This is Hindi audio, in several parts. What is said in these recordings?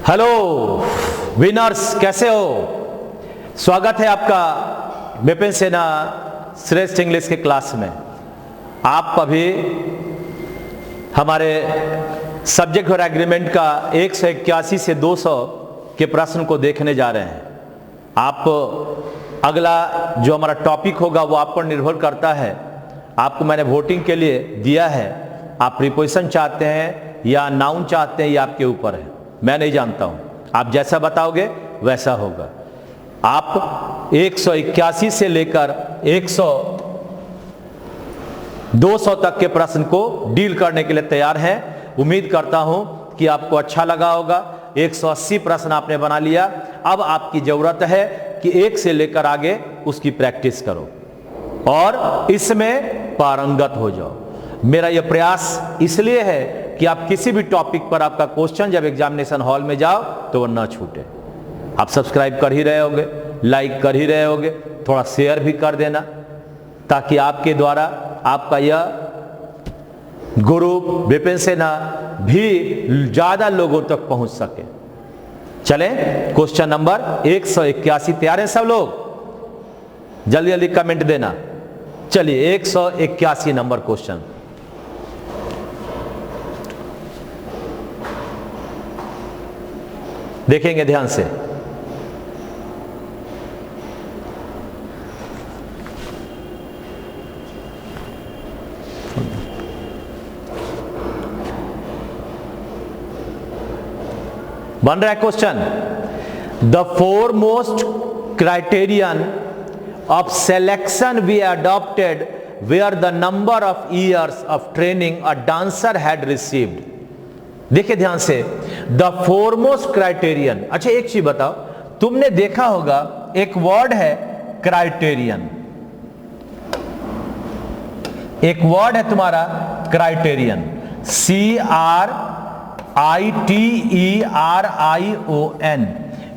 हेलो विनर्स, कैसे हो? स्वागत है आपका विपिन सेना श्रेष्ठ इंग्लिश के क्लास में। आप अभी हमारे सब्जेक्ट और एग्रीमेंट का 181 से 200 के प्रश्न को देखने जा रहे हैं। आप अगला जो हमारा टॉपिक होगा वो आप पर निर्भर करता है। आपको मैंने वोटिंग के लिए दिया है। आप प्रीपोजिशन चाहते हैं या नाउन चाहते हैं, ये आपके ऊपर है, मैं नहीं जानता हूं। आप जैसा बताओगे वैसा होगा। आप 181 से लेकर 200 तक के प्रश्न को डील करने के लिए तैयार हैं। उम्मीद करता हूं कि आपको अच्छा लगा होगा। 180 प्रश्न आपने बना लिया। अब आपकी जरूरत है कि एक से लेकर आगे उसकी प्रैक्टिस करो और इसमें पारंगत हो जाओ। मेरा यह प्रयास इसलिए है कि आप किसी भी टॉपिक पर आपका क्वेश्चन जब एग्जामिनेशन हॉल में जाओ तो वह ना छूटे। आप सब्सक्राइब कर ही रहे होगे, लाइक कर ही रहे होगे, थोड़ा शेयर भी कर देना ताकि आपके द्वारा आपका यह ग्रुप विपिन सेना भी ज्यादा लोगों तक पहुंच सके। चलें, क्वेश्चन नंबर 181 तैयार है सब लोग? जल्दी जल्दी कमेंट देना। चलिए 181 नंबर क्वेश्चन देखेंगे ध्यान से। बन रहा है question. The foremost criterion of selection we adopted were the number of years of training a dancer had received। देखिए ध्यान से, the foremost criterion। अच्छा एक चीज बताओ, तुमने देखा होगा एक वर्ड है क्राइटेरियन, एक वर्ड है तुम्हारा क्राइटेरियन, CRITERION।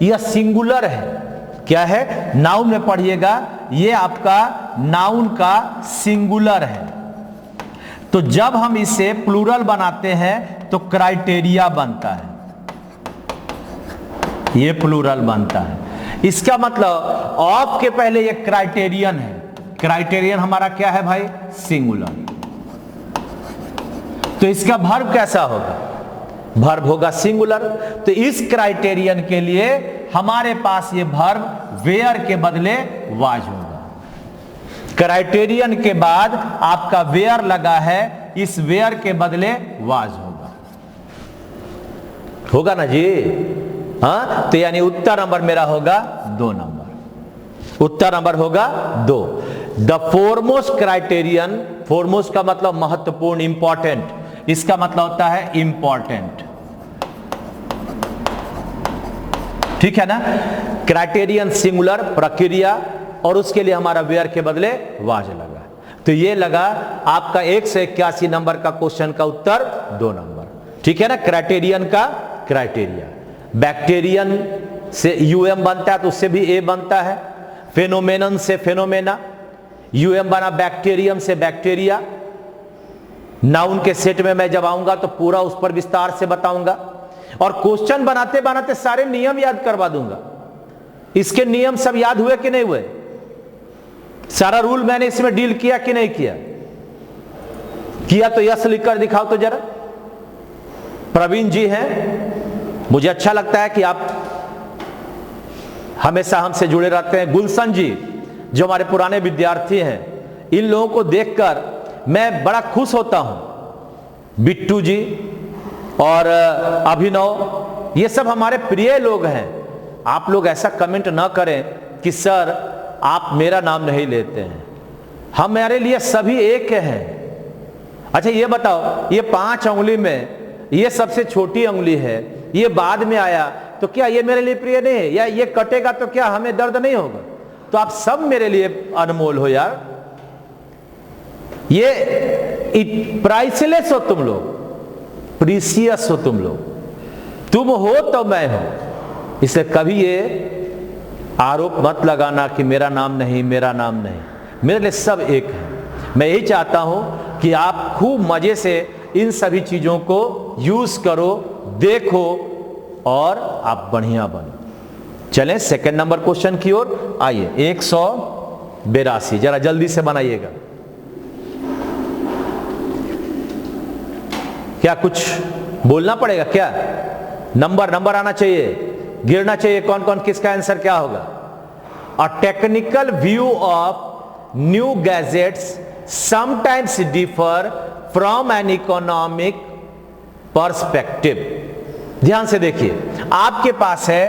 यह सिंगुलर है। क्या है? नाउन में पढ़िएगा, ये आपका नाउन का सिंगुलर है। तो जब हम इसे प्लूरल बनाते हैं तो क्राइटेरिया बनता है, ये प्लूरल बनता है। इसका मतलब ऑफ के पहले ये क्राइटेरियन है। क्राइटेरियन हमारा क्या है भाई? सिंगुलर। तो इसका वर्ब कैसा होगा? वर्ब होगा सिंगुलर। तो इस क्राइटेरियन के लिए हमारे पास ये वर्ब वेयर के बदले वाज होगा। क्राइटेरियन के बाद आपका वेयर लगा है, इस वेयर के बदले वाज होगा। होगा ना जी? हाँ, तो यानी उत्तर नंबर मेरा होगा 2 नंबर। उत्तर नंबर होगा 2। द फोरमोस्ट क्राइटेरियन, फोरमोस्ट का मतलब महत्वपूर्ण, इंपॉर्टेंट, इसका मतलब होता है इंपॉर्टेंट। ठीक है ना? क्राइटेरियन सिंगुलर, प्रक्रिया, और उसके लिए हमारा वेयर के बदले वाज लगा। तो ये लगा आपका 181 नंबर का क्वेश्चन का उत्तर 2 नंबर। ठीक है ना? क्राइटेरियन का क्राइटेरिया। बैक्टीरियन से यूएम बनता है तो उससे भी ए बनता है। फेनोमेनन से फेनोमेना, यूएम बना बैक्टीरियम से बैक्टीरिया। नाउन के सेट में मैं जब आऊंगा तो पूरा उस पर विस्तार से बताऊंगा और क्वेश्चन बनाते बनाते सारे नियम याद करवा दूंगा। इसके नियम सब याद हुए कि नहीं हुए? सारा रूल मैंने इसमें डील किया कि नहीं किया? किया तो यस लिखकर दिखाओ तो जरा। प्रवीण जी हैं, मुझे अच्छा लगता है कि आप हमेशा हमसे जुड़े रहते हैं। गुलशन जी जो हमारे पुराने विद्यार्थी हैं, इन लोगों को देखकर मैं बड़ा खुश होता हूं। बिट्टू जी और अभिनव, ये सब हमारे प्रिय लोग हैं। आप लोग ऐसा कमेंट ना करें कि सर आप मेरा नाम नहीं लेते हैं। हमारे लिए सभी एक हैं। अच्छा ये बताओ, ये 5 उंगली में ये सबसे छोटी उंगली है, ये बाद में आया तो क्या ये मेरे लिए प्रिय नहीं है? या ये कटेगा तो क्या हमें दर्द नहीं होगा? तो आप सब मेरे लिए अनमोल हो यार। ये प्राइसलेस हो तुम लोग, प्रीसियस हो तुम लोग। तुम हो तो मैं हूं। इसलिए कभी ये आरोप मत लगाना कि मेरा नाम नहीं, मेरा नाम नहीं। मेरे लिए सब एक है। मैं यही चाहता हूं कि आप खूब मजे से इन सभी चीजों को यूज करो, देखो, और आप बढ़िया बनो। चलें सेकंड नंबर क्वेश्चन की ओर आइए। 182, जरा जल्दी से बनाइएगा। क्या कुछ बोलना पड़ेगा क्या? नंबर आना चाहिए, गिरना चाहिए कौन कौन किसका आंसर क्या होगा। A technical view of new gadgets sometimes differ from an economic perspective. ध्यान से देखिए, आपके पास है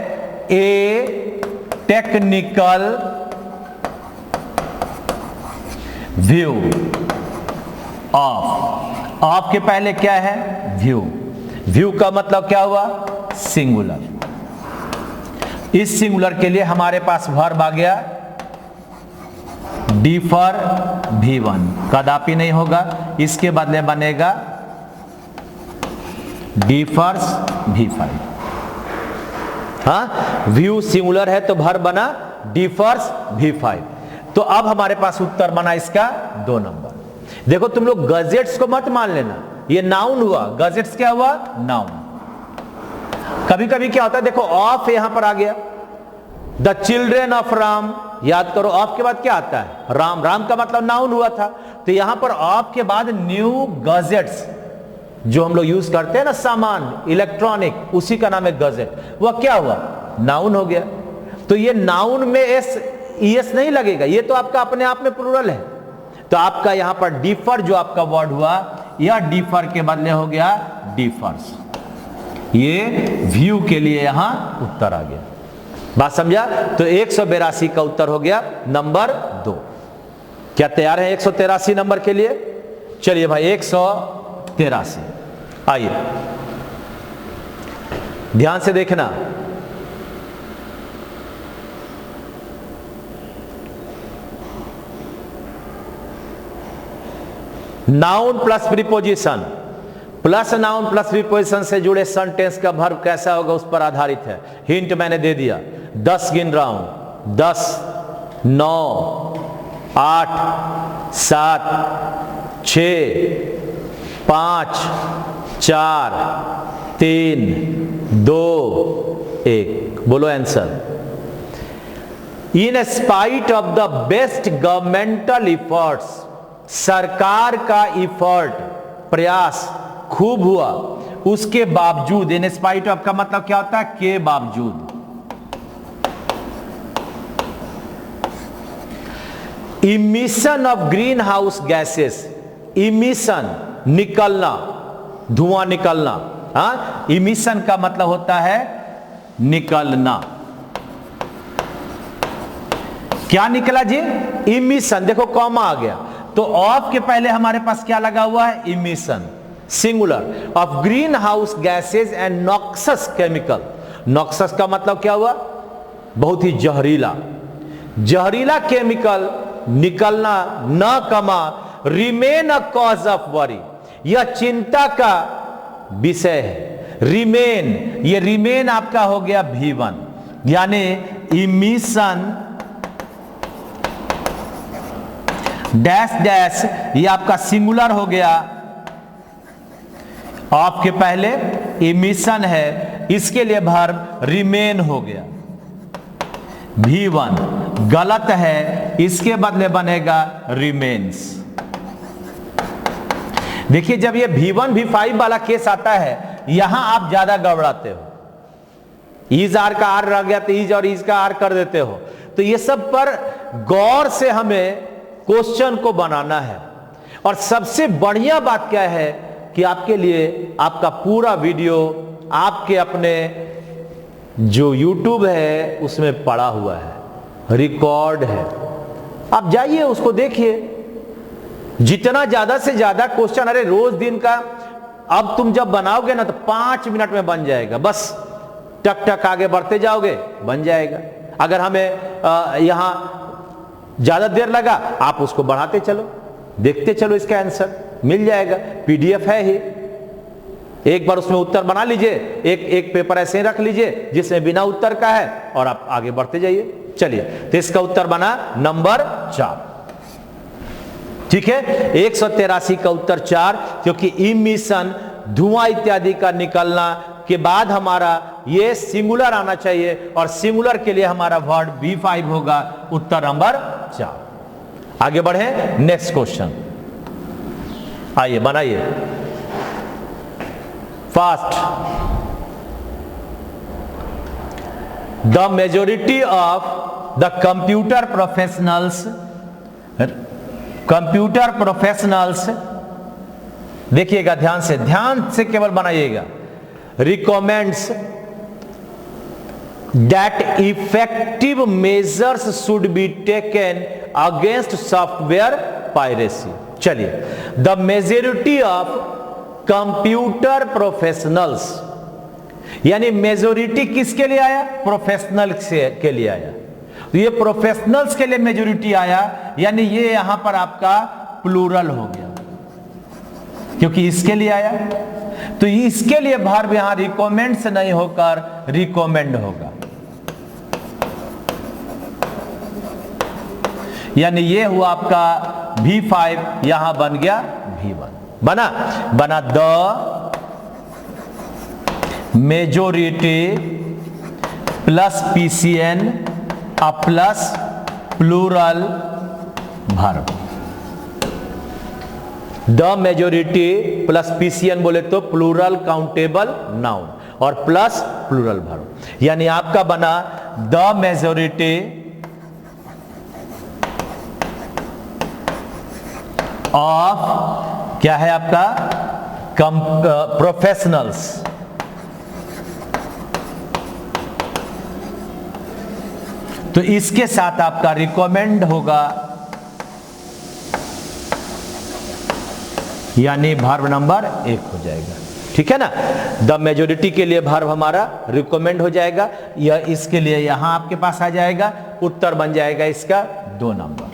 ए टेक्निकल व्यू ऑफ के पहले क्या है? व्यू का मतलब क्या हुआ? सिंगुलर। इस सिंगुलर के लिए हमारे पास वर्ब आ गया डिफर V1, कदापि नहीं होगा, इसके बदले बनेगा डिफर्स V5। हाँ, व्यू सिंगुलर है तो वर्ब बना डिफर्स V5। तो अब हमारे पास उत्तर बना इसका 2 नंबर। देखो तुम लोग गजेट्स को मत मान लेना, ये नाउन हुआ, गजेट्स क्या हुआ? नाउन। कभी कभी क्या होता है, देखो ऑफ यहां पर आ गया, द चिल्ड्रेन ऑफ राम, याद करो ऑफ के बाद क्या आता है? राम। राम का मतलब नाउन हुआ था, तो यहां पर ऑफ के बाद न्यू गजेट्स, जो हम लोग यूज करते हैं ना सामान इलेक्ट्रॉनिक, उसी का नाम है गजेट। वह क्या हुआ? नाउन हो गया। तो ये नाउन में एस नहीं लगेगा, ये तो आपका अपने आप में प्लूरल है। तो आपका यहां पर डिफर जो आपका वर्ड हुआ, यह डिफर के बदले हो गया डिफर्स। ये व्यू के लिए यहां उत्तर आ गया। बात समझा? तो 182 का उत्तर हो गया नंबर 2। क्या तैयार है 183 नंबर के लिए? चलिए भाई 183 आइए, ध्यान से देखना। Noun plus preposition plus noun plus preposition से जुड़े सेंटेंस का वर्ब कैसा होगा उस पर आधारित है। हिंट मैंने दे दिया, 10 गिन रहा हूं, 10, 9, 8, 7, 6, 5, 4, 3, 2, 1। बोलो answer. In spite of the best governmental efforts, सरकार का इफर्ट, प्रयास खूब हुआ, उसके बावजूद, इन स्पाइट ऑफ का मतलब क्या होता है? के बावजूद। Emission of green house gases, emission निकलना, धुआं निकलना। हाँ, इमिशन का मतलब होता है निकलना। क्या निकला जी? इमिशन। देखो कॉमा आ गया, तो ऑफ के पहले हमारे पास क्या लगा हुआ है? Emission singular of green house gases and noxious chemical. Noxious का मतलब क्या हुआ? बहुत ही जहरीला, जहरीला केमिकल निकलना, न कमा, remain a cause of worry, यह चिंता का विषय है। रिमेन, ये रिमेन आपका हो गया V1, यानी इमिशन डैश डैश, ये आपका सिंगुलर हो गया, ऑफ के पहले इमिशन है, इसके लिए वर्ब रिमेन हो गया। V1 गलत है, इसके बदले बनेगा रिमेन्स। देखिए जब ये V1 V5 वाला केस आता है, यहां आप ज्यादा गड़बड़ाते हो। ईज आर का आर रह गया तो ईज और ईज का आर कर देते हो। तो ये सब पर गौर से हमें क्वेश्चन को बनाना है। और सबसे बढ़िया बात क्या है कि आपके लिए आपका पूरा वीडियो आपके अपने जो YouTube है उसमें पड़ा हुआ है, रिकॉर्ड है। आप जाइए उसको देखिए, जितना ज्यादा से ज्यादा क्वेश्चन, अरे रोज दिन का, अब तुम जब बनाओगे ना तो 5 मिनट में बन जाएगा, बस टक टक आगे बढ़ते जाओगे, बन जाएगा। अगर हमें यहां ज्यादा देर लगा, आप उसको बढ़ाते चलो, देखते चलो, इसका आंसर मिल जाएगा, PDF है ही। एक बार उसमें उत्तर बना लीजिए, एक पेपर ऐसे ही रख लीजिए जिसमें बिना उत्तर का है, और आप आगे बढ़ते जाइए। चलिए, तो इसका उत्तर बना नंबर 4। ठीक है, 183 का उत्तर 4, क्योंकि इमिशन धुआं इत्यादि का निकलना के बाद हमारा ये सिंगुलर आना चाहिए और सिंगुलर के लिए हमारा वर्ड V5 होगा, उत्तर नंबर 4। आगे बढ़े नेक्स्ट क्वेश्चन, आइए बनाइए fast. The majority of the computer professionals, देखिएगा ध्यान से केवल बनाइएगा, recommends that effective measures should be taken against software piracy. चलिए, the majority of computer professionals, यानी मेजोरिटी किसके लिए आया? प्रोफेशनल के लिए आया। तो ये प्रोफेशनल्स के लिए मेजोरिटी आया, यानी ये यहां पर आपका प्लूरल हो गया, क्योंकि इसके लिए आया। तो इसके लिए वर्ब यहां रिकमेंड से नहीं होकर रिकमेंड होगा, यानी ये हुआ आपका V5, यहां बन गया V1। बना the majority plus PCN plus plural verb. The majority plus PCN बोले तो प्लूरल काउंटेबल नाउन और प्लस प्लूरल वर्ब, यानी आपका बना द मेजोरिटी ऑफ, क्या है आपका, प्रोफेशनल्स, तो इसके साथ आपका रिकमेंड होगा, यानी वर्ब नंबर 1 हो जाएगा। ठीक है ना, द मेजोरिटी के लिए वर्ब हमारा रिकमेंड हो जाएगा, या इसके लिए यहां आपके पास आ जाएगा, उत्तर बन जाएगा इसका 2 नंबर।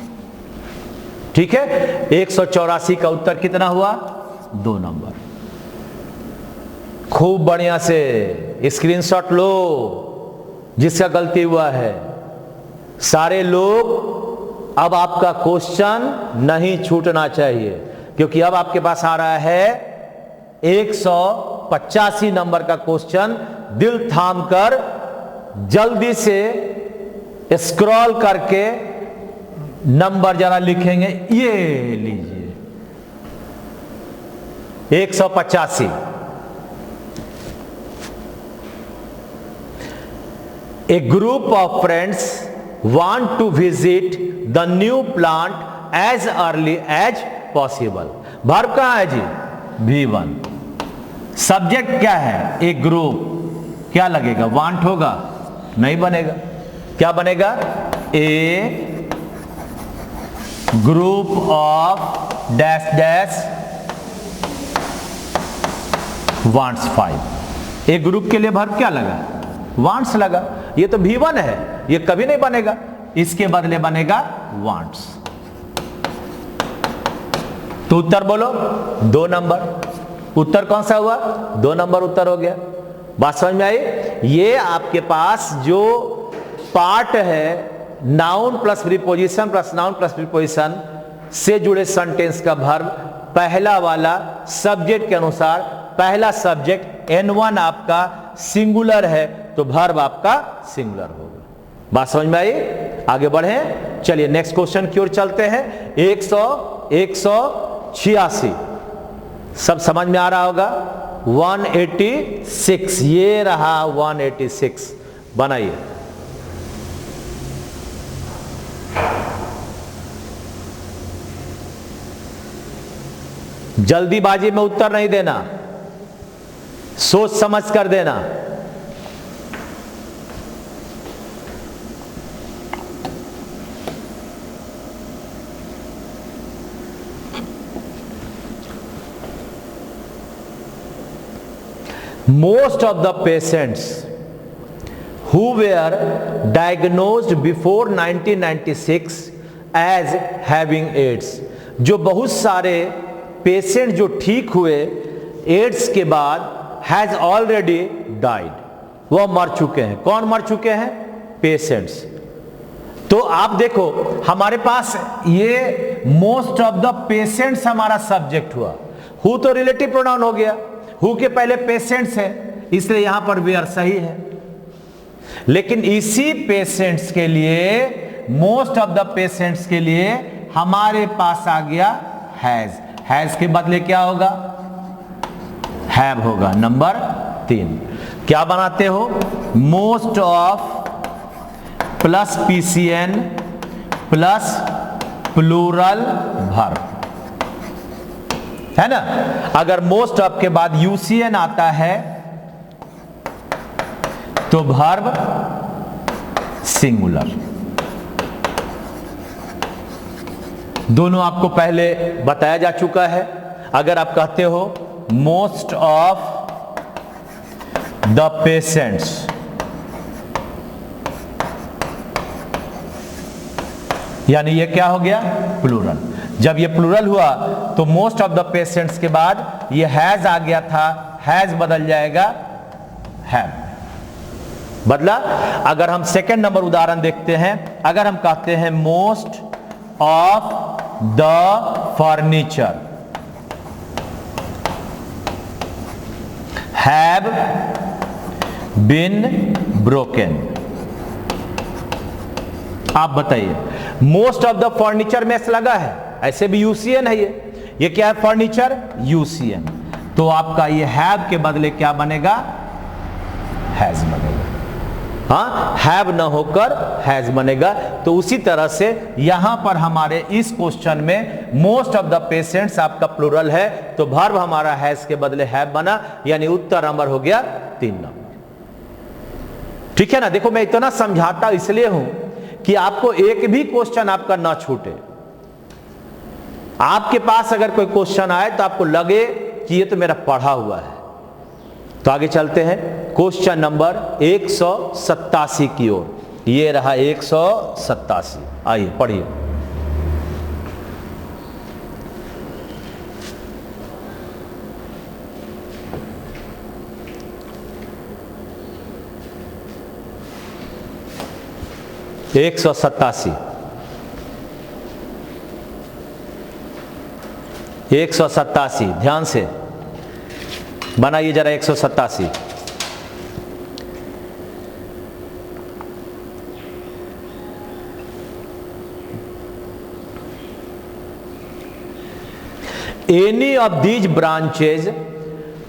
ठीक है, 184 का उत्तर कितना हुआ? 2 नंबर। खूब बढ़िया से स्क्रीनशॉट लो जिसका गलती हुआ है। सारे लोग, अब आपका क्वेश्चन नहीं छूटना चाहिए, क्योंकि अब आपके पास आ रहा है 185 नंबर का क्वेश्चन। दिल थाम कर जल्दी से स्क्रॉल करके नंबर जरा लिखेंगे, ये लीजिए 185। A group of friends want to visit the new plant as early as possible। Verb कहां है जी? V1। सब्जेक्ट क्या है? ए ग्रुप, क्या लगेगा? वांट होगा? नहीं बनेगा, क्या बनेगा? A group of dash dash wants 5। A group के लिए वर्ब क्या लगा? वांट्स लगा। ये तो V1 है, ये कभी नहीं बनेगा, इसके बदले बनेगा वांट्स। तो उत्तर बोलो 2 नंबर। उत्तर कौन सा हुआ? 2 नंबर उत्तर हो गया। बात समझ में आई? ये आपके पास जो पार्ट है noun plus preposition plus noun plus preposition से जुड़े सेंटेंस का वर्ब, पहला वाला सब्जेक्ट के अनुसार, पहला सब्जेक्ट N1 आपका सिंगुलर है, तो वर्ब आपका सिंगुलर होगा। बात समझ में आई? आगे बढ़े, चलिए नेक्स्ट क्वेश्चन की ओर चलते हैं। 186 सब समझ में आ रहा होगा। 186, ये रहा 186। बनाइए। जल्दीबाजी में उत्तर नहीं देना, सोच समझ कर देना। Most of the patients who were diagnosed before 1996 as having AIDS, जो बहुत सारे पेशेंट जो ठीक हुए एड्स के बाद, हैज ऑलरेडी डाइड, वह मर चुके हैं। कौन मर चुके हैं? पेशेंट्स। तो आप देखो हमारे पास ये मोस्ट ऑफ द पेशेंट्स हमारा सब्जेक्ट हुआ। हु तो रिलेटिव प्रोनाउन हो गया, हु के पहले पेशेंट्स है, इसलिए यहां पर वेयर सही है। लेकिन इसी पेशेंट्स के लिए, मोस्ट ऑफ द पेशेंट्स के लिए हमारे पास आ गया हैज। हैज के बदले क्या होगा? हैव होगा। नंबर 3 क्या बनाते हो? Most of plus PCN plus plural verb, है ना। अगर मोस्ट ऑफ के बाद यूसीएन आता है तो वर्ब सिंगुलर। दोनों आपको पहले बताया जा चुका है। अगर आप कहते हो मोस्ट ऑफ द पेशेंट्स, यानी ये क्या हो गया? प्लूरल। जब ये प्लूरल हुआ तो मोस्ट ऑफ द पेशेंट्स के बाद ये हैज आ गया था, हैज बदल जाएगा हैव, बदला। अगर हम सेकंड नंबर उदाहरण देखते हैं, अगर हम कहते हैं most of the furniture have been broken. आप बताइए, मोस्ट ऑफ द फर्नीचर में लगा है, ऐसे भी यूसीएन है ये क्या है? Furniture, UCN. तो आपका ये हैव के बदले क्या बनेगा? हैज बनेगा। हाँ, हैव न होकर हैज बनेगा। तो उसी तरह से यहां पर हमारे इस क्वेश्चन में मोस्ट ऑफ द पेशेंट्स आपका प्लूरल है, तो वर्ब हमारा हैज के बदले हैव बना, यानी उत्तर नंबर हो गया 3 नंबर। ठीक है ना। देखो, मैं इतना समझाता इसलिए हूं कि आपको एक भी क्वेश्चन आपका ना छूटे। आपके पास अगर कोई क्वेश्चन आए तो आपको लगे कि ये तो मेरा पढ़ा हुआ है। तो आगे चलते हैं क्वेश्चन नंबर 187 की ओर। ये रहा 187। आइए पढ़िए। एक 187 ध्यान से बनाइए जरा। 187 any of these branches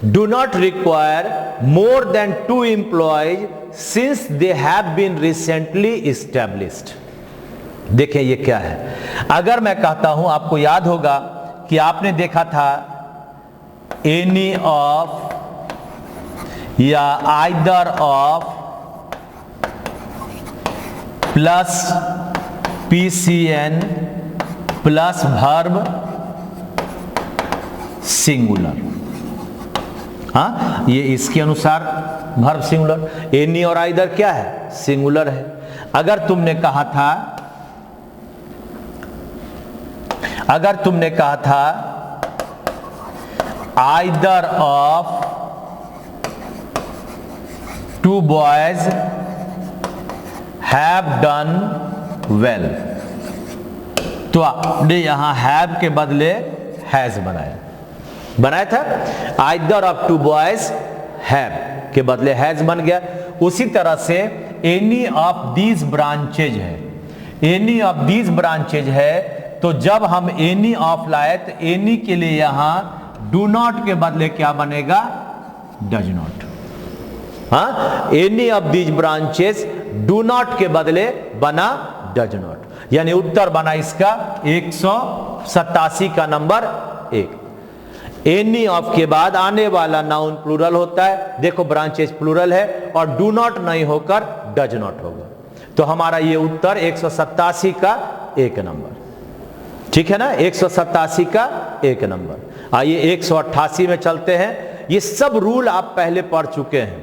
do not require more than 2 employees since they have been recently established. देखिए ये क्या है। अगर मैं कहता हूं, आपको याद होगा कि आपने देखा था एनी ऑफ या either of plus PCN plus verb singular. हाँ, ये इसके अनुसार वर्ब सिंगुलर। एनी और आइदर क्या है? सिंगुलर है। अगर तुमने कहा था either of 2 boys have done well, तो आपने यहां हैव के बदले हैज बनाया था। आइदर ऑफ 2 बॉयज हैव के बदले हैज बन गया। उसी तरह से एनी ऑफ दीज ब्रांचेज है। एनी ऑफ दीज ब्रांचेज है, तो जब हम एनी ऑफ लाए तो एनी के लिए यहां डू नॉट के बदले क्या बनेगा? Does not. हाँ, any of these branches do not के बदले बना डज नॉट, यानी उत्तर बना इसका 187 का नंबर 1। एनी ऑफ के बाद आने वाला नाउन प्लूरल होता है। देखो, ब्रांचेस प्लूरल है और डू नॉट नहीं होकर डज नॉट होगा। तो हमारा ये उत्तर 187 का 1 नंबर। ठीक है ना, 187 का 1 नंबर। आइए 188 में चलते हैं। ये सब रूल आप पहले पढ़ चुके हैं।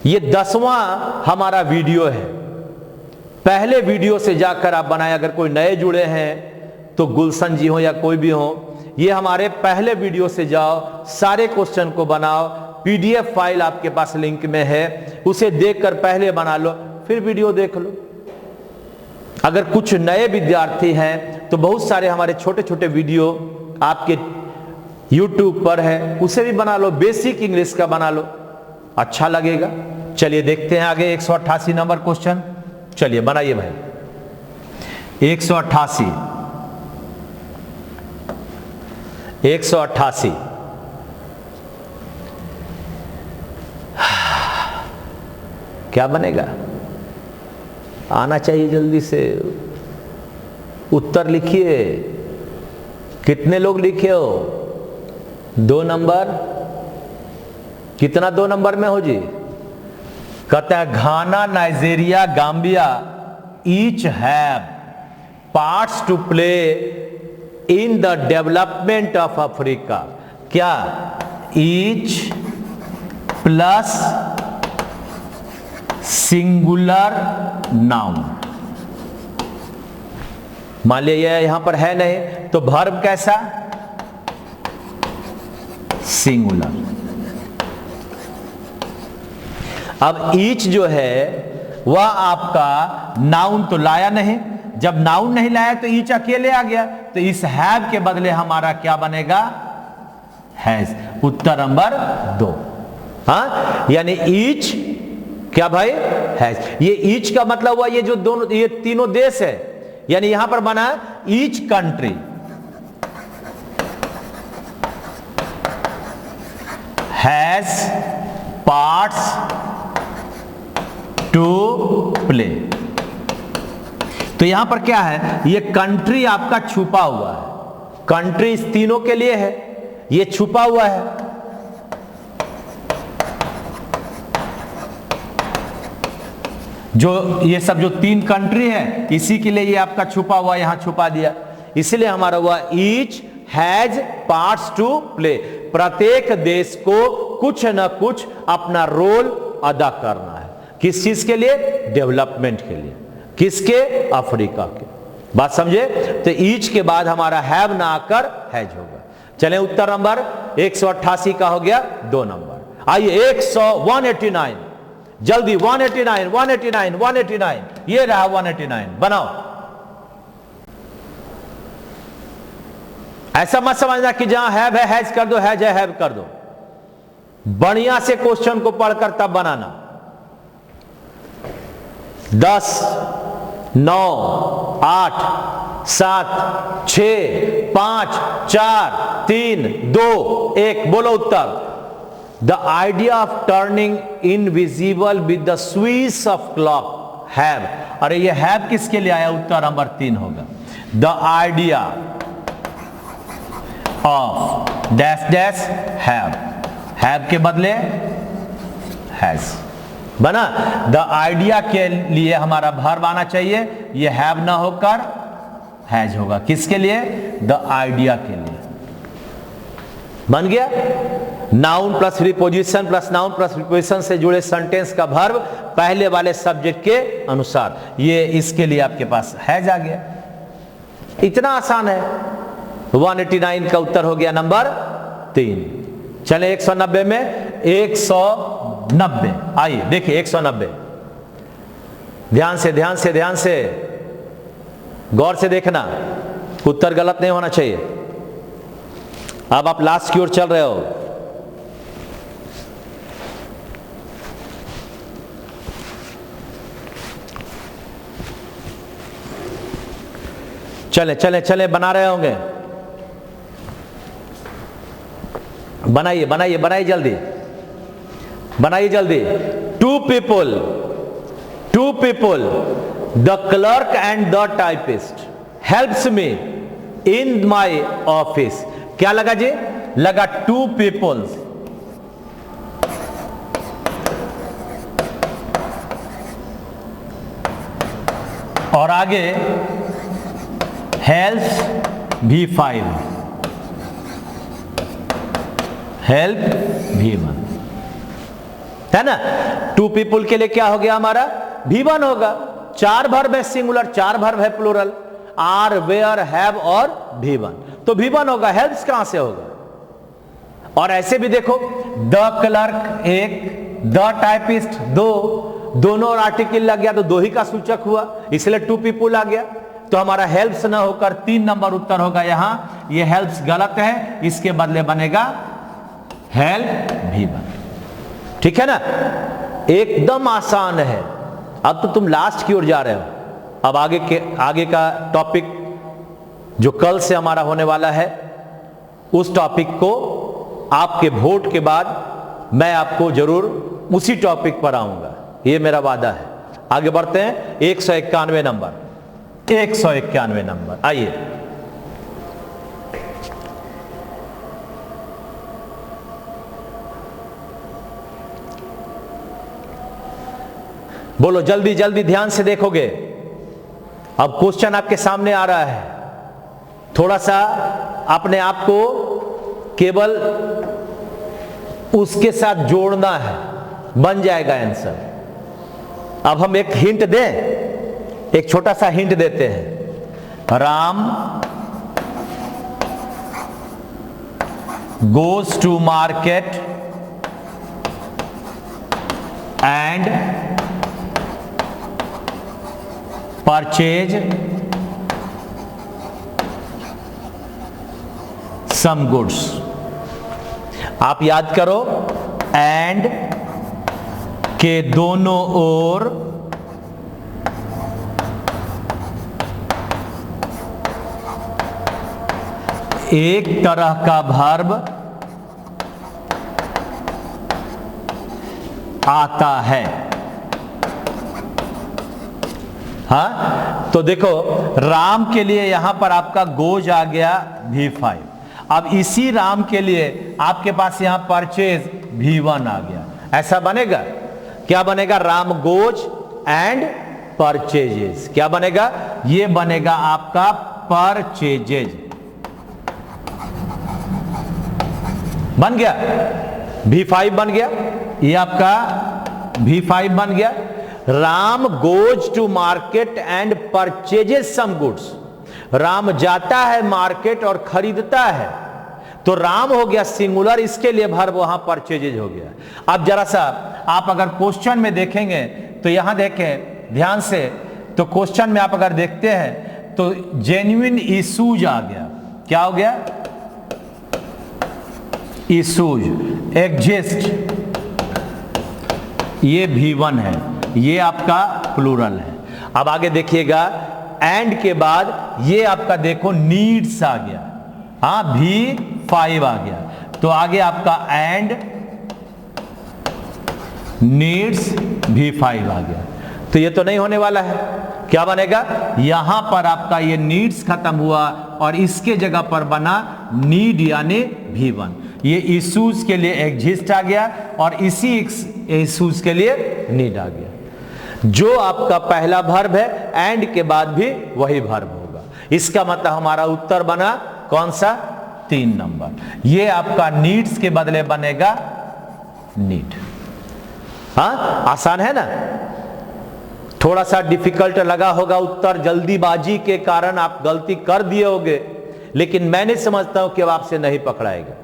ये 10वां हमारा वीडियो है। पहले वीडियो से जाकर आप बनाए। अगर कोई नए जुड़े हैं तो गुलशन जी हो या कोई भी हो, ये हमारे पहले वीडियो से जाओ, सारे क्वेश्चन को बनाओ। पीडीएफ फाइल आपके पास लिंक में है, उसे देखकर पहले बना लो, फिर वीडियो देख लो। अगर कुछ नए विद्यार्थी हैं तो बहुत सारे हमारे छोटे छोटे वीडियो आपके YouTube पर है, उसे भी बना लो। बेसिक इंग्लिश का बना लो, अच्छा लगेगा। चलिए देखते हैं आगे 188 नंबर क्वेश्चन। चलिए बनाइए भाई। 188 क्या बनेगा? आना चाहिए जल्दी से। उत्तर लिखिए। कितने लोग लिखे हो? 2 नंबर। कितना 2 नंबर में हो जी? कहता है Ghana, Nigeria, Gambia each have parts to play in the development of Africa. क्या? Each plus singular noun. मान लिया यहां पर है नहीं तो वर्ब कैसा? सिंगुलर। अब ईच जो है वह आपका नाउन तो लाया नहीं। जब नाउन नहीं लाया तो ईच अकेले आ गया, तो इस हैव के बदले हमारा क्या बनेगा? हैज। Uttar number 2। हाँ, यानी ईच क्या भाई? हैज। ये ईच का मतलब हुआ ये जो दोनों, ये तीनों देश है, यानी यहां पर बना each country has parts to play. तो यहां पर क्या है? ये कंट्री आपका छुपा हुआ है। कंट्री इस तीनों के लिए है, ये छुपा हुआ है। जो ये सब जो 3 कंट्री है इसी के लिए ये आपका छुपा हुआ यहां छुपा दिया, इसलिए हमारा हुआ each has parts to play. प्रत्येक देश को कुछ ना कुछ अपना रोल अदा करना है। किस चीज के लिए? डेवलपमेंट के लिए। किसके? अफ्रीका के। बात समझे? तो ईच के बाद हमारा हैव ना आकर हैज होगा। चलें उत्तर नंबर 188 का हो गया 2 नंबर। आइए 189 जल्दी। 189 ये रहा 189। बनाओ। ऐसा मत समझना कि जहां हैव है हैज कर दो, हैज है हैव कर दो। बढ़िया से क्वेश्चन को पढ़कर तब बनाना। 10 9 8 7 6 5 4 3 2 1 बोलो उत्तर। The idea of turning invisible with the swish of clock have। अरे ये have किसके लिए आया? उत्तर नंबर 3 होगा। The idea of dash dash have के बदले has बना। The idea के लिए हमारा verb आना चाहिए, ये have ना होकर has होगा। किसके लिए? The idea के लिए। बन गया। Noun plus preposition plus noun plus preposition से जुड़े सेंटेंस का वर्ब पहले वाले सब्जेक्ट के अनुसार, ये इसके लिए आपके पास हैज आ गया। इतना आसान है। 189 का उत्तर हो गया नंबर 3। चले 190 में 190। आइए देखिए 190। ध्यान से ध्यान से ध्यान से गौर से देखना, उत्तर गलत नहीं होना चाहिए। अब आप लास्ट की ओर चल रहे हो। चले चले चले बना रहे होंगे। बनाइए बनाइए बनाइए जल्दी, बनाइए जल्दी। 2 people the clerk and the typist helps me in my office. क्या लगा जी? लगा 2 पीपल्स। और आगे हेल्प्स V5, हेल्प V1 है ना। 2 पीपल के लिए क्या हो गया हमारा? V1 होगा। 4 वर्ब है सिंगुलर, 4 वर्ब है प्लूरल, आर, वेयर, हैव और V1, तो V1 होगा। हेल्प्स कहां से होगा? और ऐसे भी देखो, द क्लर्क 1, द टाइपिस्ट 2, दोनों और आर्टिकल लग गया तो 2 ही का सूचक हुआ, इसलिए 2 पीपल आ गया। तो हमारा हेल्प्स ना होकर 3 नंबर उत्तर होगा यहां। ये हेल्प्स गलत है, इसके बदले बनेगा हेल्प V1। ठीक है ना, एकदम आसान है। अब तो तुम लास्ट की ओर जा रहे हो। अब आगे का टॉपिक जो कल से हमारा होने वाला है, उस टॉपिक को आपके वोट के बाद मैं आपको जरूर उसी टॉपिक पर आऊंगा, ये मेरा वादा है। आगे बढ़ते हैं। 191 नंबर, 191 नंबर, आइए। बोलो जल्दी जल्दी, ध्यान से देखोगे। अब क्वेश्चन आपके सामने आ रहा है, थोड़ा सा अपने आप को केवल उसके साथ जोड़ना है, बन जाएगा आंसर। अब हम एक हिंट दें, एक छोटा सा हिंट देते हैं। Ram goes to market and purchase some goods. आप याद करो, एंड के दोनों ओर एक तरह का वर्ब आता है। हाँ, तो देखो राम के लिए यहां पर आपका गोज आ गया V5। अब इसी राम के लिए आपके पास यहां परचेज V1 आ गया। ऐसा बनेगा, क्या बनेगा? Ram goes and purchases. क्या बनेगा? ये बनेगा आपका परचेजेज। बन गया, V5 बन गया, ये आपका V5 बन गया। Ram goes to market and purchases some goods. Ram जाता है मार्केट और खरीदता है, तो राम हो गया सिंगुलर, इसके लिए वर्ब वहां परचेजेज हो गया। अब जरा सा आप अगर क्वेश्चन में देखेंगे तो यहां देखें ध्यान से, तो क्वेश्चन में आप अगर देखते हैं तो जेन्युइन इशूज आ गया। क्या हो गया? इशूज, एग्जिस्ट, ये V1 है, ये आपका प्लूरल है। अब आगे देखिएगा, एंड के बाद ये आपका देखो नीड्स आ गया। हाँ, V5 आ गया, तो आगे आपका एंड नीड्स V5 आ गया। तो ये तो नहीं होने वाला है। क्या बनेगा? यहां पर आपका ये नीड्स खत्म हुआ और इसके जगह पर बना नीड यानी V1। ये इशूज के लिए एग्जिस्ट आ गया और इसी इशूज के लिए नीड आ गया। जो आपका पहला वर्ब है, एंड के बाद भी वही वर्ब होगा। इसका मतलब हमारा उत्तर बना कौन सा? 3 नंबर। ये आपका नीड्स के बदले बनेगा नीड। हाँ, आसान है ना? थोड़ा सा डिफिकल्ट लगा होगा उत्तर, जल्दीबाजी के कारण आप गलती कर दिए होंगे, लेकिन मैंने समझता हूं कि अब आपसे नहीं पकड़ाएगा।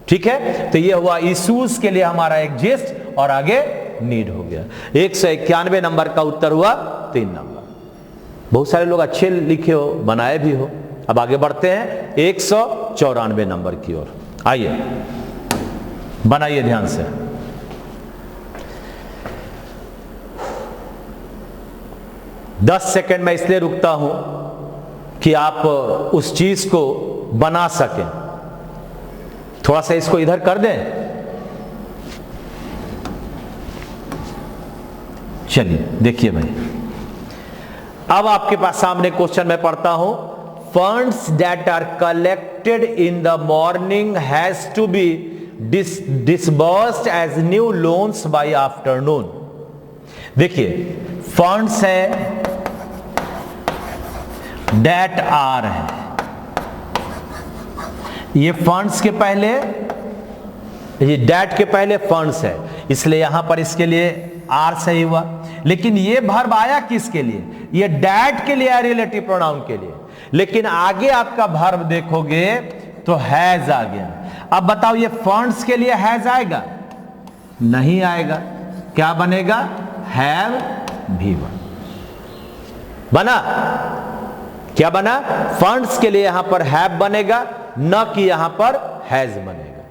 ठीक है, तो ये हुआ इशूज के लिए हमारा एग्जिस्ट और आगे नीड हो गया। 191 नंबर का उत्तर हुआ 3 नंबर। बहुत सारे लोग अच्छे लिखे हो, बनाए भी हो। अब आगे बढ़ते हैं 194 नंबर की ओर। आइए, बनाइए ध्यान से। दस सेकंड में इसलिए रुकता हूं कि आप उस चीज को बना सकें। थोड़ा सा इसको इधर कर दें। चलिए देखिए भाई, अब आपके पास सामने क्वेश्चन मैं पढ़ता हूं। Funds that are collected in the morning has to be disbursed as new loans by afternoon. देखिए, फंड्स है, डेट आर है, ये फंड्स के पहले, ये डेट के पहले फंड्स है, इसलिए यहां पर इसके लिए आर सही हुआ। लेकिन ये वर्ब आया किसके लिए? ये डेट के लिए, रिलेटिव प्रोनाउन के लिए। लेकिन आगे आपका वर्ब देखोगे तो हैज आ गया। अब बताओ, ये फंड्स के लिए हैज आएगा? नहीं आएगा। क्या बनेगा? हैव V1 बना। क्या बना? फंड्स के लिए यहां पर हैव बनेगा, न कि यहां पर हैज बनेगा।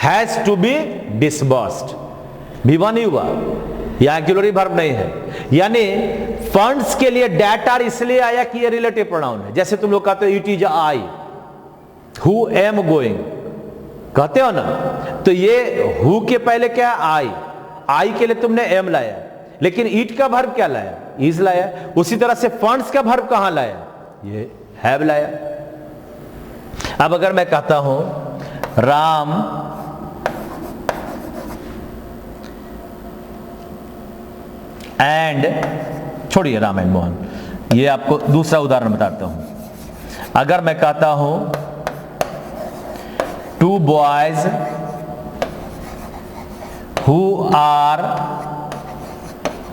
Has to be disbursed. V1 ही हुआ, यहां एक्सिलरी वर्ब नहीं है। यानी फंड्स के लिए डेट आर इसलिए आया कि ये रिलेटिव प्रोनाउन है। जैसे तुम लोग कहते हो it is I, who am going कहते हो ना, तो ये हु के पहले क्या है? आई के लिए तुमने एम लाया, लेकिन इट का वर्ब क्या लाया? इज लाया। उसी तरह से फंड्स का वर्ब कहां लाया? ये हैव लाया। अब अगर मैं कहता हूं राम एंड, छोड़िए राम एंड मोहन, ये आपको दूसरा उदाहरण बताता हूं। अगर मैं कहता हूं two boys who are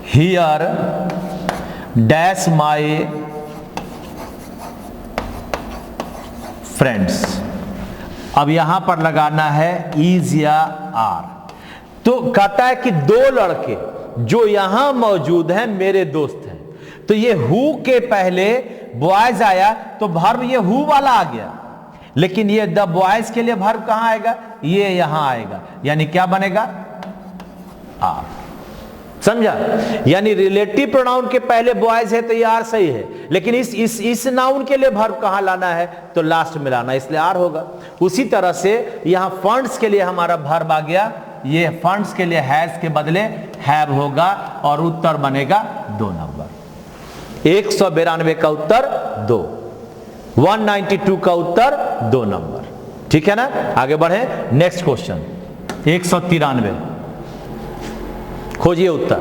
here dash my friends, अब यहां पर लगाना है इज या आर। तो कहता है कि दो लड़के जो यहां मौजूद हैं मेरे दोस्त हैं, तो ये हु के पहले बॉयज आया तो वर्ब ये हु वाला आ गया, लेकिन ये द बॉयज के लिए वर्ब कहां आएगा? ये यहां आएगा, यानी क्या बनेगा? आर। समझा? यानी रिलेटिव प्रोनाउन के पहले बॉयज है तो ये आर सही है, लेकिन इस नाउन के लिए वर्ब कहां लाना है? तो लास्ट में लाना, इसलिए आर होगा। उसी तरह से यहां फंड्स के लिए हमारा वर्ब आ गया, ये फंड्स के लिए हैज के बदले हैव होगा और उत्तर बनेगा 2 नंबर। 192 का उत्तर 2, 192 का उत्तर 2 नंबर। ठीक है ना? आगे बढ़े, नेक्स्ट क्वेश्चन 193, खोजिए उत्तर।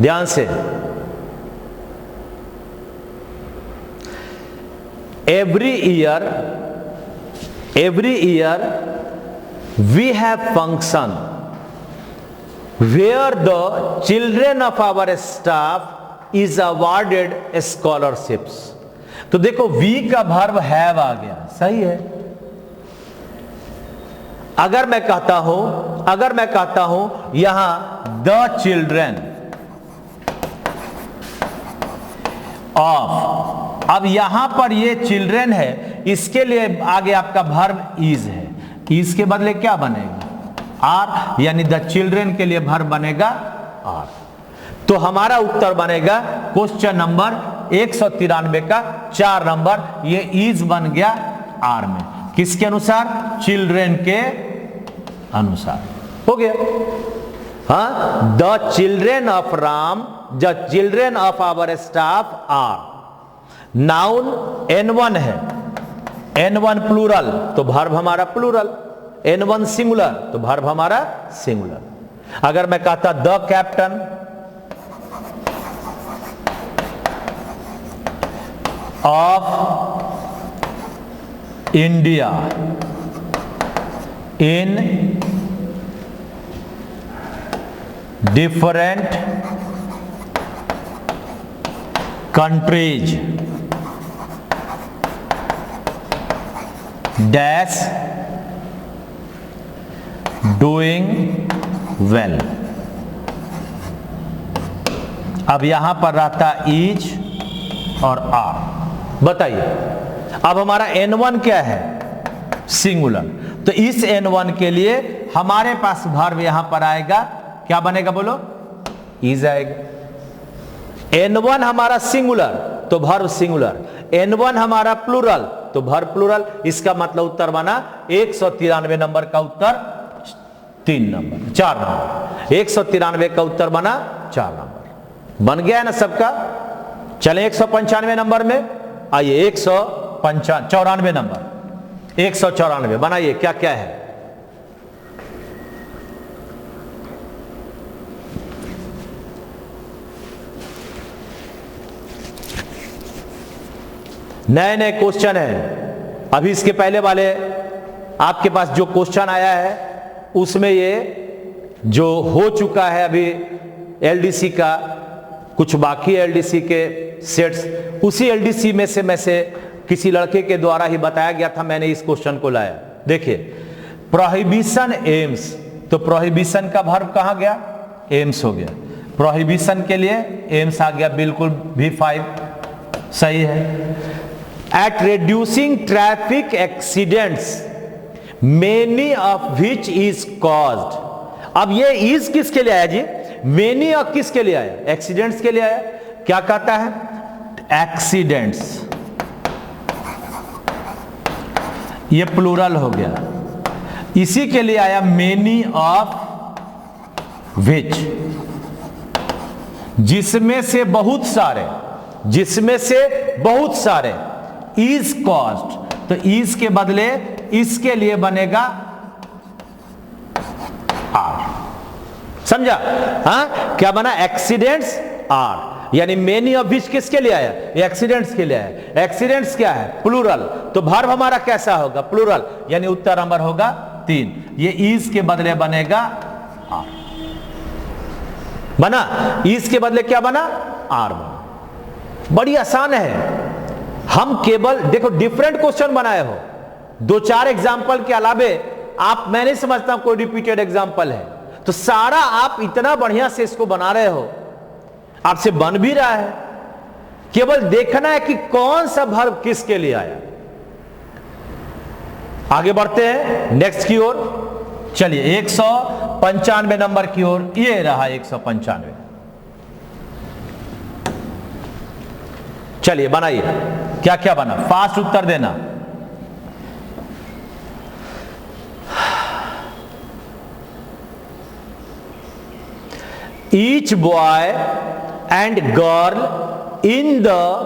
ध्यान से, every year we have function where the children of our staff is awarded scholarships। तो देखो we का वर्ब have आ गया, सही है। अगर मैं कहता हूं यहां the children of, अब यहां पर ये चिल्ड्रेन है, इसके लिए आगे आपका वर्ब इज है, इज के बदले क्या बनेगा? आर, यानी द चिल्ड्रेन के लिए वर्ब बनेगा आर। तो हमारा उत्तर बनेगा क्वेश्चन नंबर 193 का 4 नंबर, ये इज बन गया आर में। किसके अनुसार? चिल्ड्रेन के अनुसार। हो गया। हाँ, the children of Ram, the children of our staff are. Noun N1 है, N1 प्लूरल तो वर्ब हमारा प्लूरल, N1 सिंगुलर तो वर्ब हमारा सिंगुलर। अगर मैं कहता the captain of India in different countries dash doing well. अब यहां पर रहता इज और आर। बताइए, अब हमारा N1 क्या है? सिंगुलर। तो इस N1 के लिए हमारे पास वर्ब यहां पर आएगा, क्या बनेगा बोलो? इज आएगा। N1 हमारा सिंगुलर तो वर्ब सिंगुलर, N1 हमारा प्लूरल तो वर्ब प्लूरल। इसका मतलब उत्तर बना 193 नंबर का उत्तर 4 नंबर। 193 का उत्तर बना 4 नंबर। बन गया है ना सबका? चले 195 नंबर में आइए। 194 नंबर, 194 बनाइए, क्या क्या है? नए नए क्वेश्चन है। अभी इसके पहले वाले आपके पास जो क्वेश्चन आया है उसमें ये जो हो चुका है अभी एलडीसी का, कुछ बाकी एलडीसी के सेट्स, उसी एलडीसी में से किसी लड़के के द्वारा ही बताया गया था, मैंने इस क्वेश्चन को लाया। देखिए, प्रोहिबिशन एम्स, तो प्रोहिबिशन का वर्ब कहां गया? एम्स हो गया। प्रोहिबिशन के लिए एम्स आ गया, बिल्कुल V5 सही है। At reducing traffic accidents many of which is caused. अब ये इज किसके लिए आया जी? मेनी और किसके लिए आया? एक्सीडेंट्स के लिए आया। क्या कहता है? एक्सीडेंट्स, ये प्लूरल हो गया, इसी के लिए आया मेनी ऑफ विच, जिसमें से बहुत सारे, जिसमें से बहुत सारे, इज कॉज्ड, तो इज के बदले इसके लिए बनेगा आर। समझा? हाँ, क्या बना? एक्सीडेंट्स आर, यानी मेनी ऑफ विच किसके लिए आया? एक्सीडेंट्स के लिए आया। एक्सीडेंट्स क्या है? प्लूरल, तो वर्ब हमारा कैसा होगा? प्लूरल, यानी उत्तर नंबर होगा 3। ये इज के बदले बनेगा आर। बना? इज के बदले क्या बना? आर बना। बड़ी आसान है। हम केवल देखो डिफरेंट क्वेश्चन बनाए हो, 2-4 एग्जाम्पल के अलावे आप, मैं नहीं समझता कोई रिपीटेड एग्जाम्पल है, तो सारा आप इतना बढ़िया से इसको बना रहे हो, आपसे बन भी रहा है, केवल देखना है कि कौन सा वर्ब किसके लिए आया। आगे बढ़ते हैं नेक्स्ट की ओर। चलिए 195 नंबर की ओर, ये रहा 195। चलिए बनाइए, क्या क्या बना, फास्ट उत्तर देना। Each boy and girl in the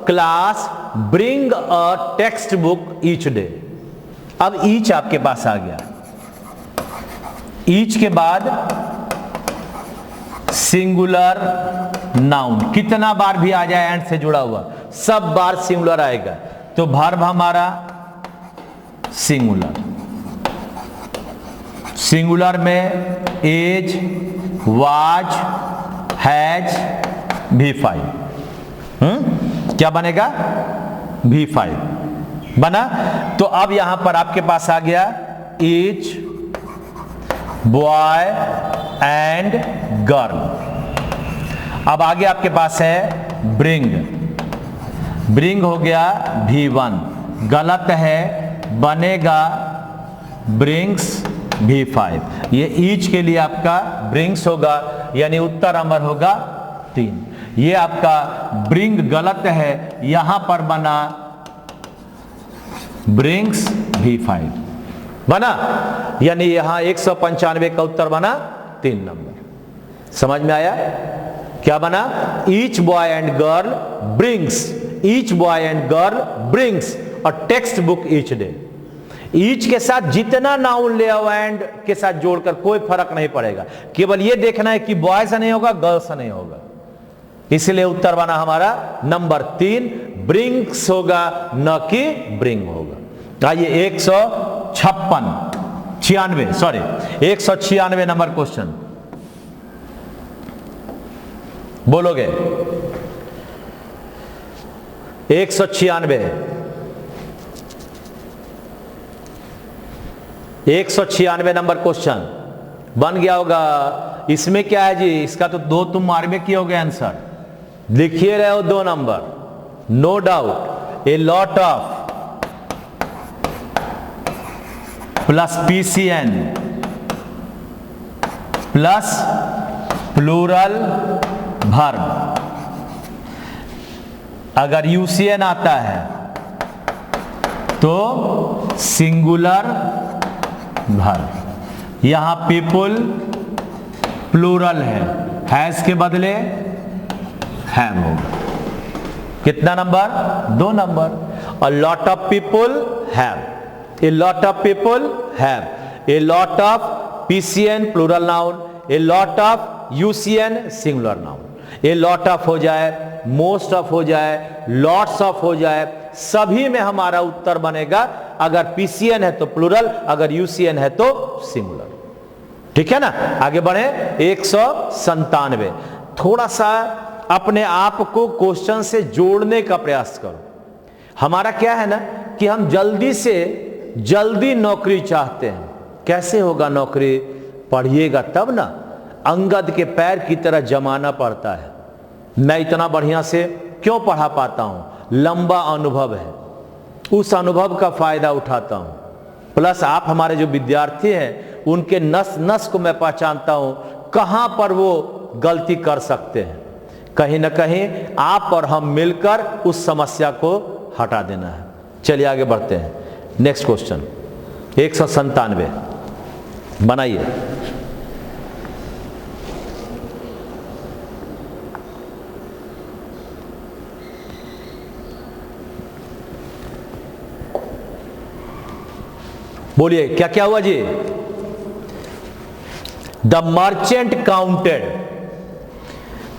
class bring a textbook each day। अब each आपके पास आ गया, each के बाद सिंगुलर नाउन, कितना बार भी आ जाए एंड से जुड़ा हुआ, सब बार सिंगुलर आएगा, तो वर्ब हमारा सिंगुलर, सिंगुलर में एज, वाज, हैज, V5। क्या बनेगा? V5 बना। तो अब यहां पर आपके पास आ गया ईच बॉय एंड गर्ल। अब आगे आपके पास है ब्रिंग, ब्रिंग हो गया V1, गलत है, बनेगा ब्रिंग्स V5। ये ईच के लिए आपका ब्रिंग्स होगा, यानी उत्तर नंबर होगा 3। ये आपका ब्रिंग गलत है, यहां पर बना ब्रिंग्स V5 बना, यानी यहां 195 का उत्तर बना 3 नंबर। समझ में आया? क्या बना? Each boy and girl brings, each boy and girl brings a text book each day. Each के साथ जितना नाउन ले आओ एंड के साथ जोड़कर कोई फर्क नहीं पड़ेगा, केवल ये देखना है कि बॉय से नहीं होगा, गर्ल से नहीं होगा। इसलिए उत्तर बना हमारा नंबर 3, ब्रिंग्स होगा न कि ब्रिंग होगा। आइए 196 नंबर क्वेश्चन बोलोगे? 196 नंबर क्वेश्चन बन गया होगा। इसमें क्या है जी? इसका तो 2 तुम मार में किए होगे आंसर, लिखिए रहे हो 2 number, no doubt. A lot of plus PCN plus plural verb, अगर UCN आता है तो सिंगुलर वर्ब। यहां पीपुल प्लूरल है इसके बदले हैव होगा। कितना number? 2 number. A lot of people have, a lot of people have, a lot of PCN plural noun, a lot of UCN singular noun. A lot of हो जाए, मोस्ट ऑफ हो जाए, लॉट्स ऑफ हो जाए, सभी में हमारा उत्तर बनेगा। अगर PCN है तो प्लूरल, अगर UCN है तो सिंगुलर। ठीक है ना? आगे बढ़े 197। थोड़ा सा अपने आप को क्वेश्चन से जोड़ने का प्रयास करो। हमारा क्या है ना कि हम जल्दी से जल्दी नौकरी चाहते हैं। कैसे होगा नौकरी? पढ़िएगा तब ना। अंगद के पैर की तरह जमाना पड़ता है। मैं इतना बढ़िया से क्यों पढ़ा पाता हूं? लंबा अनुभव है। उस अनुभव का फायदा उठाता हूं, प्लस आप हमारे जो विद्यार्थी हैं उनके नस नस को मैं पहचानता हूं, कहां पर वो गलती कर सकते हैं। कहीं ना कहीं आप और हम मिलकर उस समस्या को हटा देना है। चलिए आगे बढ़ते हैं। नेक्स्ट क्वेश्चन 197 बनाइए। बोलिए क्या क्या हुआ जी? द मर्चेंट काउंटेड,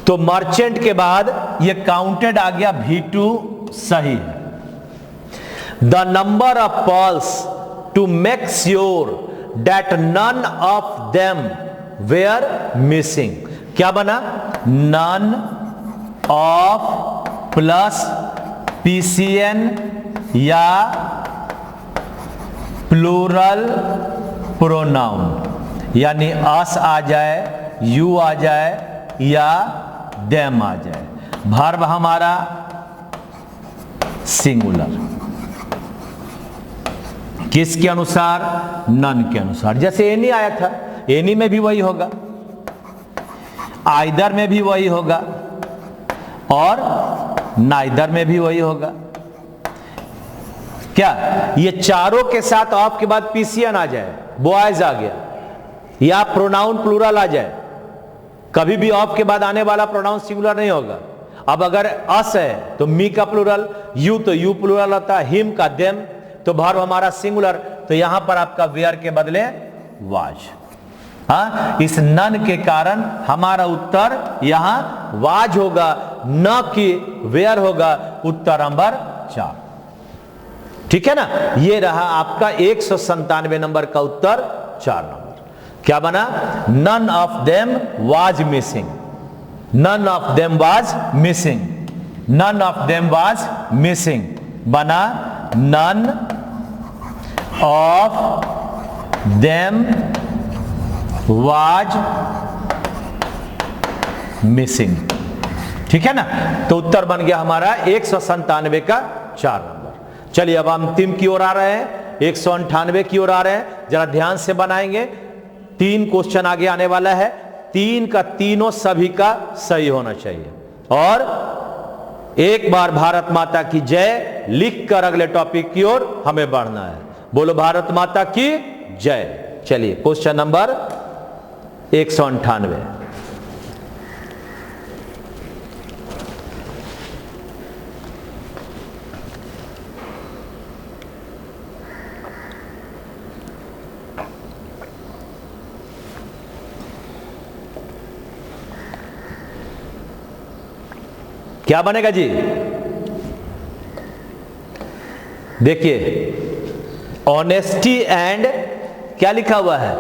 तो मर्चेंट के बाद ये काउंटेड आ गया, V2 सही है। The number of polls to make sure that none of them were missing, क्या बना? नन ऑफ प्लस PCN या प्लूरल प्रोनाउन, यानी अस आ जाए, यू आ जाए या देम आ जाए। वर्ब हमारा सिंगुलर, किसके अनुसार? नन के अनुसार। जैसे एनी आया था, एनी में भी वही होगा, आइदर में भी वही होगा और नाइदर में भी वही होगा। क्या ये चारों के साथ ऑफ के बाद PCN आ जाए, बॉयज आ गया, या प्रोनाउन प्लूरल आ जाए, कभी भी ऑफ के बाद आने वाला प्रोनाउन सिंगुलर नहीं होगा। अब अगर अस है तो मी का प्लूरल, यू तो यू प्लूरल होता है, हिम का देम, तो वर्ब हमारा सिंगुलर, तो यहां पर आपका वेयर के बदले वाज। हाँ, इस नन के कारण हमारा उत्तर यहां वाज होगा, न कि वेयर होगा। उत्तर नंबर 4, ठीक है ना। ये रहा आपका 197 नंबर का उत्तर, 4 नंबर। क्या बना? None of them was missing, none of them was missing, none of them was missing बना none of them was missing, ठीक है ना। तो उत्तर बन गया हमारा 197 का 4 नंबर। चलिए अब हम अंतिम की ओर आ रहे हैं, 198 की ओर आ रहे हैं। जरा ध्यान से बनाएंगे, 3 क्वेश्चन आगे आने वाला है, 3 का तीनों सभी का सही होना चाहिए। और एक बार भारत माता की जय लिखकर अगले टॉपिक की ओर हमें बढ़ना है। बोलो भारत माता की जय। चलिए क्वेश्चन नंबर 198। क्या बनेगा जी? देखिए, ऑनेस्टी एंड क्या लिखा हुआ है?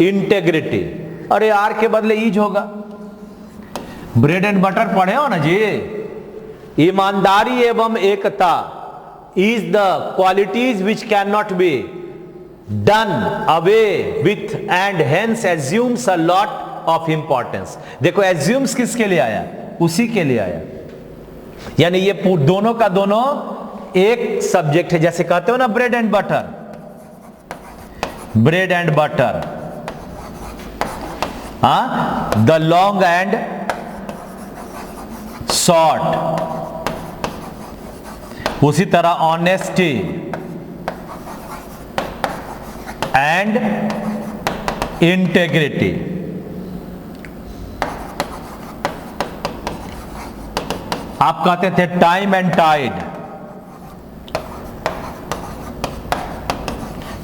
इंटेग्रिटी। अरे आर के बदले ईज होगा। ब्रेड एंड बटर पढ़े हो ना जी। ईमानदारी एवं एकता is the qualities which can not be done away with and hence assumes a lot of importance. देखो एज्यूम्स किसके लिए आया? उसी के लिए आया। यानी ये दोनों का दोनों एक सब्जेक्ट है। जैसे कहते हो ना bread and butter, bread and butter, the long and short. उसी तरह ऑनेस्टी एंड इंटेग्रिटी। आप कहते थे टाइम एंड टाइड,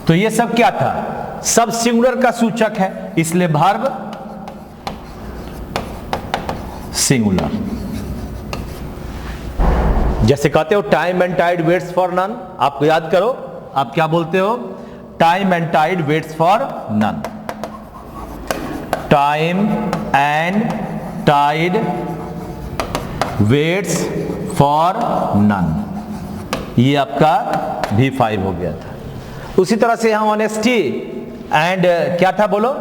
तो ये सब क्या था? सब सिंगुलर का सूचक है, इसलिए वर्ब सिंगुलर। जैसे कहते हो time and tide waits for none, आपको याद करो, आप क्या बोलते हो? Time and tide waits for none. Time and tide waits for none, ये आपका V5 हो गया था। उसी तरह से यहां ऑनेस्टी एंड क्या था बोलो?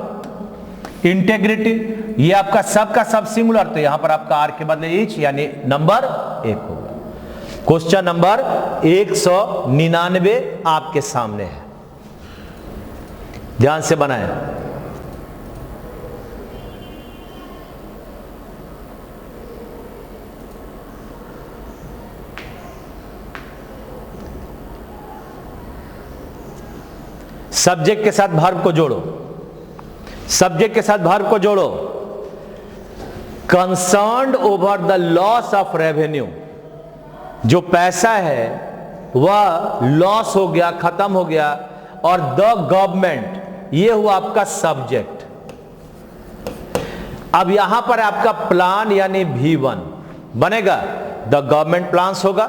इंटेग्रिटी। ये आपका सब का सब सिंगुलर, तो यहां पर आपका आर के बदले ईच, यानी नंबर 1 होगा। क्वेश्चन नंबर 199 आपके सामने है, ध्यान से बनाएं। सब्जेक्ट के साथ वर्ब को जोड़ो, सब्जेक्ट के साथ वर्ब को जोड़ो। Concerned over the loss of revenue, जो पैसा है वह लॉस हो गया, खत्म हो गया, और द गवर्नमेंट ये हुआ आपका सब्जेक्ट। अब यहां पर आपका प्लान यानी V1 बनेगा, द गवर्नमेंट प्लान्स होगा।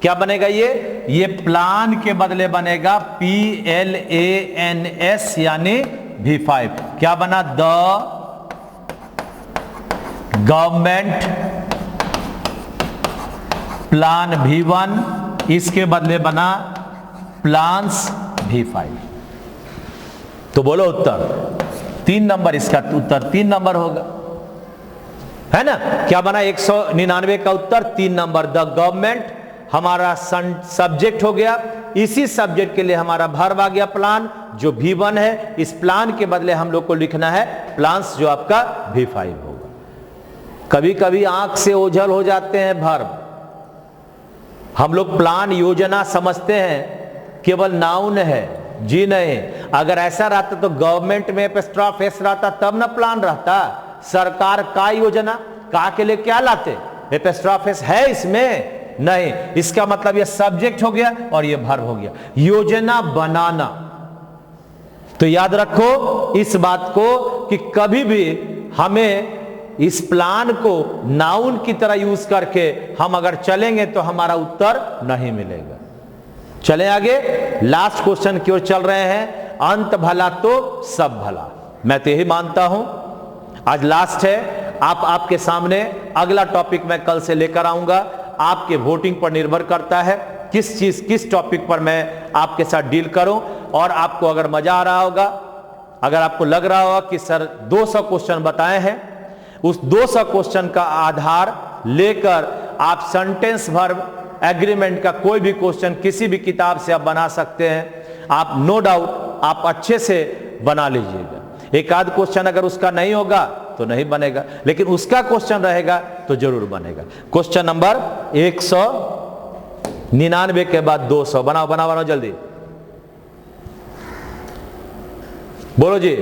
क्या बनेगा ये प्लान के बदले बनेगा PLANS यानी V5। क्या बना, द गवर्नमेंट प्लान V1, इसके बदले बना प्लान्स V5। तो बोलो उत्तर 3 नंबर, इसका उत्तर 3 नंबर होगा, है ना। क्या बना 199 का उत्तर 3 नंबर। द गवर्नमेंट हमारा सब्जेक्ट हो गया, इसी सब्जेक्ट के लिए हमारा वर्ब आ गया प्लान जो V1 है। इस प्लान के बदले हम लोग को लिखना है प्लान्स जो आपका V5 होगा। कभी कभी आंख से ओझल हो जाते हैं वर्ब, हम लोग प्लान योजना समझते हैं केवल नाउन है, जी नहीं। अगर ऐसा रहता तो गवर्नमेंट में एपोस्ट्रोफ एस रहता तब ना प्लान रहता। सरकार का योजना, का के लिए क्या लाते, एपोस्ट्रोफ एस है इसमें नहीं, इसका मतलब ये सब्जेक्ट हो गया और ये वर्ब हो गया, योजना बनाना। तो याद रखो इस बात को कि कभी भी हमें इस प्लान को नाउन की तरह यूज करके हम अगर चलेंगे तो हमारा उत्तर नहीं मिलेगा। चलें आगे, लास्ट क्वेश्चन की ओर चल रहे हैं। अंत भला तो सब भला, मैं तो यही मानता हूं आज लास्ट है। आपके सामने अगला टॉपिक मैं कल से लेकर आऊंगा, आपके वोटिंग पर निर्भर करता है किस टॉपिक पर मैं आपके साथ डील करूं। और आपको अगर मजा आ रहा होगा, अगर आपको लग रहा होगा कि सर 200 क्वेश्चन बताए हैं, उस 200 क्वेश्चन का आधार लेकर आप सेंटेंस वर्ब एग्रीमेंट का कोई भी क्वेश्चन किसी भी किताब से आप बना सकते हैं। आप नो डाउट आप अच्छे से बना लीजिएगा। एक आध क्वेश्चन अगर उसका नहीं होगा तो नहीं बनेगा, लेकिन उसका क्वेश्चन रहेगा तो जरूर बनेगा। क्वेश्चन नंबर 199 के बाद 200 बनाओ जल्दी, बोलो जी।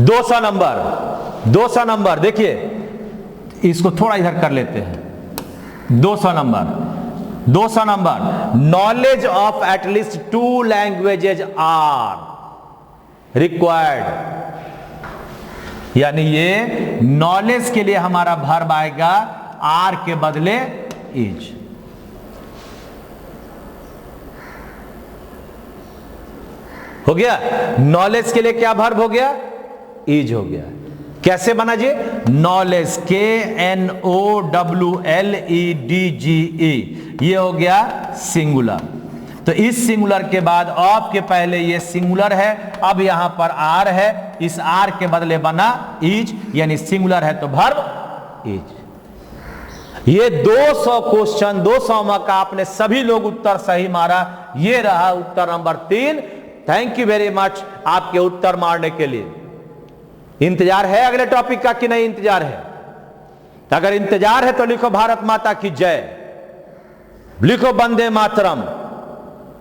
200 नंबर देखिए, इसको थोड़ा इधर कर लेते हैं। 200 number knowledge of at least 2 languages are required, यानी ये नॉलेज के लिए हमारा वर्ब आएगा आर के बदले इज। हो गया, नॉलेज के लिए क्या वर्ब हो गया, इज हो गया। कैसे बना जी, नॉलेज KNOWLEDGE, ये हो गया सिंगुलर। तो इस सिंगुलर के बाद ऑफ के पहले ये सिंगुलर है, अब यहां पर आर है, इस आर के बदले बना इज, यानी सिंगुलर है तो वर्ब इज। ये 200 क्वेश्चन 200 मार्क का आपने सभी लोग उत्तर सही मारा, ये रहा उत्तर number 3। Thank you very much आपके उत्तर मारने के लिए। इंतजार है अगले टॉपिक का कि नहीं इंतजार है? अगर इंतजार है तो लिखो भारत माता की जय, लिखो वंदे मातरम,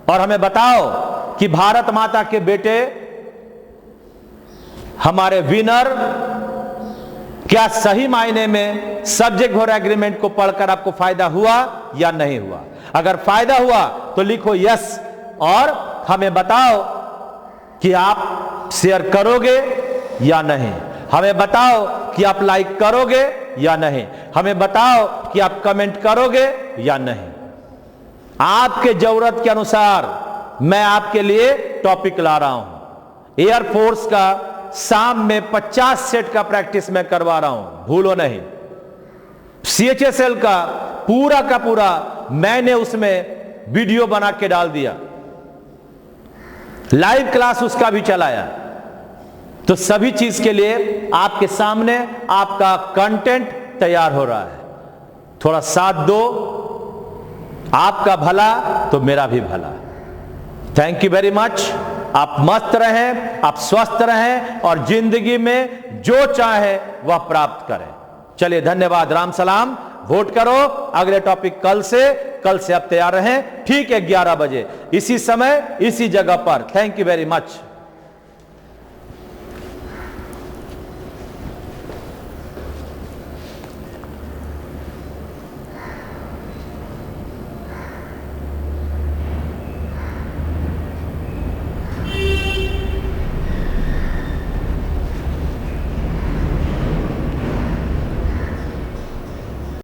और हमें बताओ कि भारत माता के बेटे हमारे विनर क्या सही मायने में सब्जेक्ट वर्ब एग्रीमेंट को पढ़कर आपको फायदा हुआ या नहीं हुआ। अगर फायदा हुआ तो लिखो यस, और हमें बताओ कि आप शेयर करोगे या नहीं, हमें बताओ कि आप लाइक करोगे या नहीं, हमें बताओ कि आप कमेंट करोगे या नहीं। आपके जरूरत के अनुसार मैं आपके लिए टॉपिक ला रहा हूं। एयरफोर्स का शाम में 50 सेट का प्रैक्टिस मैं करवा रहा हूं, भूलो नहीं। CHSL का पूरा मैंने उसमें वीडियो बना के डाल दिया, लाइव क्लास उसका भी चलाया। तो सभी चीज के लिए आपके सामने आपका कंटेंट तैयार हो रहा है। थोड़ा साथ दो, आपका भला तो मेरा भी भला। Thank you very much. आप मस्त रहें, आप स्वस्थ रहें और जिंदगी में जो चाहे वह प्राप्त करें। चलिए धन्यवाद, राम सलाम। वोट करो। अगले टॉपिक कल से आप तैयार रहें, ठीक है 11 बजे इसी समय इसी जगह पर। Thank you very much.